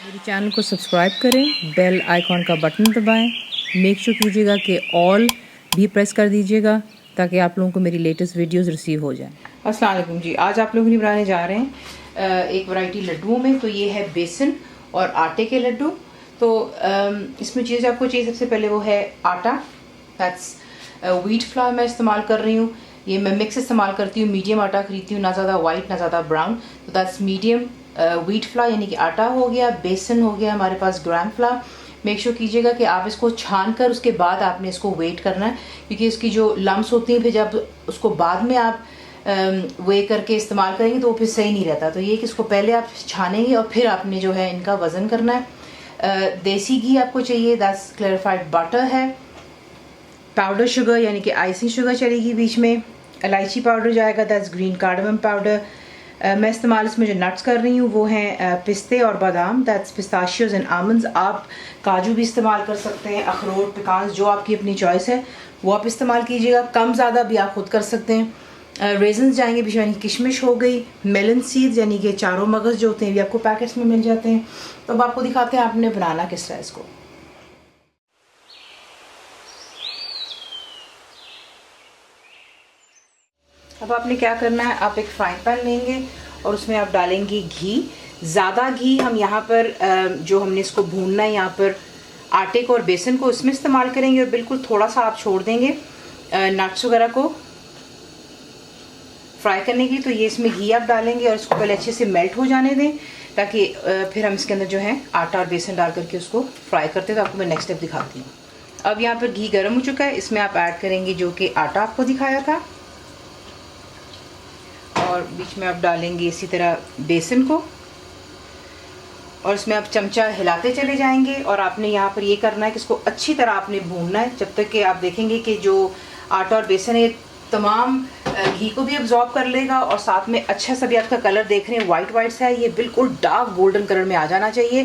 मेरे चैनल को सब्सक्राइब करें, बेल आइकॉन का बटन दबाएं, मेक श्योर कीजिएगा कि ऑल भी प्रेस कर दीजिएगा ताकि आप लोगों को मेरी लेटेस्ट वीडियोस रिसीव हो जाएं। अस्सलाम वालेकुम जी, आज आप लोग नहीं बनाने जा रहे हैं एक वैरायटी लड्डुओं में। तो ये है बेसन और आटे के लड्डू। तो इसमें चीज़ आपको चाहिए, सबसे पहले वो है आटा, दैट्स व्हीट फ्लावर मैं इस्तेमाल कर रही हूँ। ये मैं मिक्स इस्तेमाल करती हूँ, मीडियम आटा खरीदती हूँ, ना ज़्यादा वाइट ना ज़्यादा ब्राउन। तो दैट्स मीडियम व्हीट फ्लावर यानी कि आटा हो गया। बेसन हो गया हमारे पास ग्राम फ्लावर। मेक श्योर कीजिएगा कि आप इसको छान कर उसके बाद आपने इसको वेट करना है, क्योंकि इसकी जो लम्स होती हैं फिर जब उसको बाद में आप वे करके इस्तेमाल करेंगे तो वो फिर सही नहीं रहता। तो ये कि इसको पहले आप छानेंगे और फिर आपने जो है इनका वज़न करना है। देसी घी आपको चाहिए, दैट्स क्लैरिफाइड बटर है। पाउडर शुगर यानी कि आइसिंग शुगर चलेगी बीच में। इलायची पाउडर जाएगा, दैट्स ग्रीन कार्डमम पाउडर। मैं इस्तेमाल इसमें जो नट्स कर रही हूँ वो हैं पिस्ते और बादाम, दैट्स पिस्ताशियोज एंड आमंड्स। आप काजू भी इस्तेमाल कर सकते हैं, अखरोट, पिकान्स, जो आपकी अपनी चॉइस है वो आप इस्तेमाल कीजिएगा। कम ज़्यादा भी आप खुद कर सकते हैं। रेजन्स जाएंगे बीच में, किशमिश हो गई। मेलन सीड्स यानी कि चारों मगज़ जो होते हैं, भी आपको पैकेट्स में मिल जाते हैं। तो अब आपको दिखाते हैं आपने बनाना किस तरह इसको। अब आपने क्या करना है, आप एक फ्राइंग पैन लेंगे और उसमें आप डालेंगे घी। ज़्यादा घी हम यहाँ पर जो हमने इसको भूनना है, यहाँ पर आटे को और बेसन को इसमें इस्तेमाल करेंगे, और बिल्कुल थोड़ा सा आप छोड़ देंगे नट्स वगैरह को फ्राई करने की। तो ये इसमें घी आप डालेंगे और इसको पहले अच्छे से मेल्ट हो जाने दें, ताकि फिर हम इसके अंदर जो है आटा और बेसन डाल करके उसको फ्राई करते हैं। तो आपको मैं नेक्स्ट स्टेप दिखाती हूँ। अब यहाँ पर घी गर्म हो चुका है, इसमें आप ऐड करेंगे जो कि आटा आपको दिखाया था, और बीच में आप डालेंगे इसी तरह बेसन को, और इसमें आप चमचा हिलाते चले जाएंगे। और आपने यहाँ पर ये करना है कि इसको अच्छी तरह आपने भूनना है जब तक कि आप देखेंगे कि जो आटा और बेसन है तमाम घी को भी अब्जॉर्ब कर लेगा, और साथ में अच्छा सा भी आपका कलर देख रहे हैं वाइट वाइट सा है, ये बिल्कुल डार्क गोल्डन कलर में आ जाना चाहिए।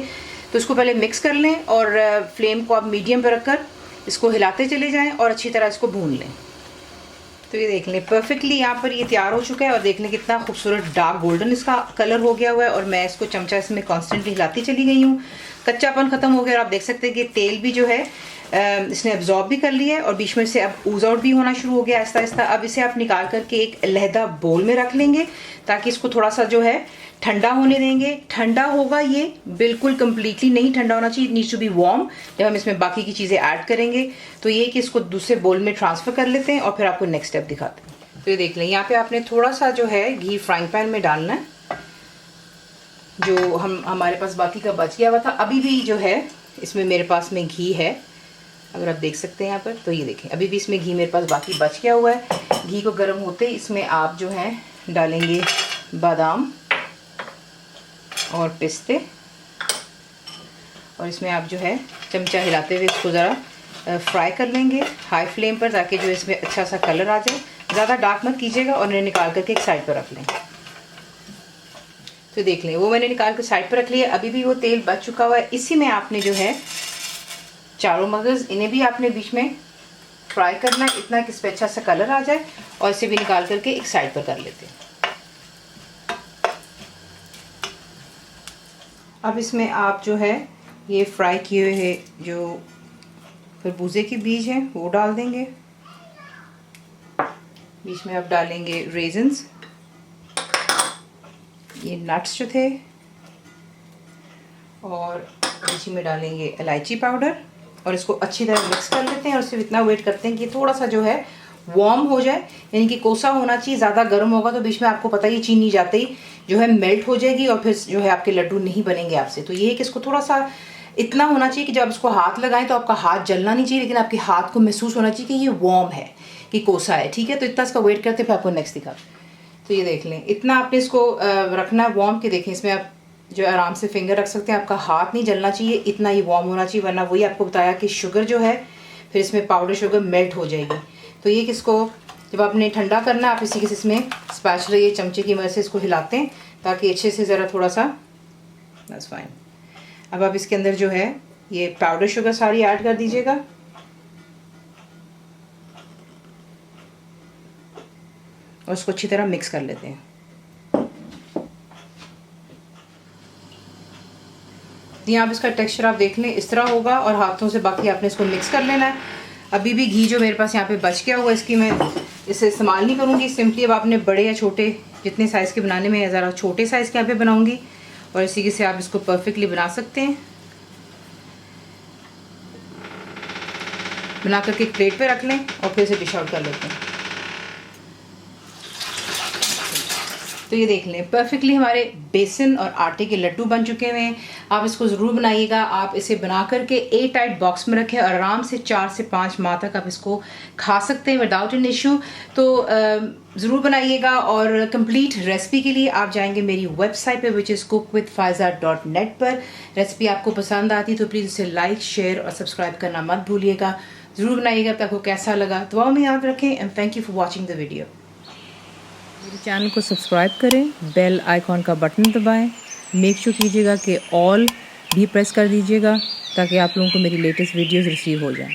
तो इसको पहले मिक्स कर लें और फ्लेम को आप मीडियम पर रखकर इसको हिलाते चले जाएँ और अच्छी तरह इसको भून लें। तो ये देख लें परफेक्टली यहाँ पर ये तैयार हो चुका है, और देख लें कितना खूबसूरत डार्क गोल्डन इसका कलर हो गया हुआ है। और मैं इसको चमचा इसमें कॉन्स्टेंटली हिलाती चली गई हूँ, कच्चापन ख़त्म हो गया। और आप देख सकते हैं कि तेल भी जो है इसने अब्जॉर्ब भी कर लिया है, और बीच में से अब ऊज आउट भी होना शुरू हो गया आहिस्ता आहिस्ता। अब इसे आप निकाल करके एक अलहदा बोल में रख लेंगे, ताकि इसको थोड़ा सा जो है ठंडा होने देंगे। ठंडा होगा ये, बिल्कुल कम्प्लीटली नहीं ठंडा होना चाहिए, नीड्स टू बी वार्म जब हम इसमें बाकी की चीज़ें ऐड करेंगे। तो ये कि इसको दूसरे बोल में ट्रांसफ़र कर लेते हैं और फिर आपको नेक्स्ट स्टेप दिखाते हैं। तो ये देख लें, यहाँ पे आपने थोड़ा सा जो है घी फ्राइंग पैन में डालना है, जो हमारे पास बाकी का बच गया हुआ था। अभी भी जो है इसमें मेरे पास में घी है, अगर आप देख सकते हैं यहाँ पर। तो ये देखें अभी भी इसमें घी मेरे पास बाकी बच गया हुआ है। घी को गर्म होते ही इसमें आप जो है डालेंगे बादाम और पिस्ते, और इसमें आप जो है चमचा हिलाते हुए इसको ज़रा फ्राई कर लेंगे हाई फ्लेम पर, ताकि जो इसमें अच्छा सा कलर आ जाए। ज़्यादा डार्क मत कीजिएगा, और इन्हें निकाल करके एक साइड पर रख लें। तो देख लें वो मैंने निकाल कर साइड पर रख लिया। अभी भी वो तेल बच चुका हुआ है, इसी में आपने जो है चारों मगज़ इन्हें भी आपने बीच में फ्राई करना है, इतना कि इस पर अच्छा सा कलर आ जाए, और इसे भी निकाल करके एक साइड पर कर लेते हैं। अब इसमें आप जो है ये फ्राई किए हुए जो खरबूजे के बीज हैं वो डाल देंगे। बीच में आप डालेंगे रेजन्स, ये नट्स जो थे, और बीच में डालेंगे इलायची पाउडर, और इसको अच्छी तरह मिक्स कर लेते हैं। और सिर्फ इतना वेट करते हैं कि थोड़ा सा जो है वार्म हो जाए, यानी कि कोसा होना चाहिए। ज़्यादा गर्म होगा तो बीच में आपको पता ही चीनी जाते ही जो है मेल्ट हो जाएगी, और फिर जो है आपके लड्डू नहीं बनेंगे आपसे। तो ये है कि इसको थोड़ा सा इतना होना चाहिए कि जब इसको हाथ लगाएं तो आपका हाथ जलना नहीं चाहिए, लेकिन आपके हाथ को महसूस होना चाहिए कि ये वार्म है, कि कोसा है। ठीक है, तो इतना इसका वेट करते फिर आपको नेक्स्ट दिखा। तो ये देख लें इतना आपने इसको रखना है वार्म के। देखें इसमें आप जो आराम से फिंगर रख सकते हैं, आपका हाथ नहीं जलना चाहिए, इतना ये वार्म होना चाहिए, वरना वही आपको बताया कि शुगर जो है फिर इसमें पाउडर शुगर मेल्ट हो जाएगी। तो ये किसको जब आपने ठंडा करना है, आप इसी के इसमें स्पैचुला ये चमचे की मदद से इसको हिलाते हैं, ताकि अच्छे से ज़रा थोड़ा सा, दैट्स फाइन। अब आप इसके अंदर जो है ये पाउडर शुगर सारी ऐड कर दीजिएगा, और उसको अच्छी तरह मिक्स कर लेते हैं। यहाँ आप इसका टेक्सचर आप देख लें, इस तरह होगा और हाथों से बाकी आपने इसको मिक्स कर लेना है। अभी भी घी जो मेरे पास यहाँ पे बच गया हुआ, इसकी मैं इसे इस्तेमाल नहीं करूँगी। सिंपली अब आपने बड़े या छोटे जितने साइज़ के बनाने में, ज़रा छोटे साइज़ के यहाँ पे बनाऊँगी और इसी से आप इसको परफेक्टली बना सकते हैं। बना करके एक प्लेट पे रख लें और फिर इसे डिश आउट कर लेते हैं। तो ये देख लें, परफेक्टली हमारे बेसन और आटे के लड्डू बन चुके हुए हैं। आप इसको ज़रूर बनाइएगा। आप इसे बना करके एयर टाइट बॉक्स में रखें और आराम से 4 से 5 माह तक आप इसको खा सकते हैं विदाउट एन इशू। तो ज़रूर बनाइएगा। और कंप्लीट रेसिपी के लिए आप जाएंगे मेरी वेबसाइट पे विच इज़ cookwithfaiza.net पर। रेसिपी आपको पसंद आती तो प्लीज़ इसे लाइक, शेयर और सब्सक्राइब करना मत भूलिएगा। ज़रूर बनाइएगा। आपको कैसा लगा दुआओं में याद रखें and thank you for watching the video. मेरे चैनल को सब्सक्राइब करें, बेल आइकॉन का बटन दबाएं, मेक श्योर कीजिएगा कि ऑल भी प्रेस कर दीजिएगा ताकि आप लोगों को मेरी लेटेस्ट वीडियोस रिसीव हो जाएं।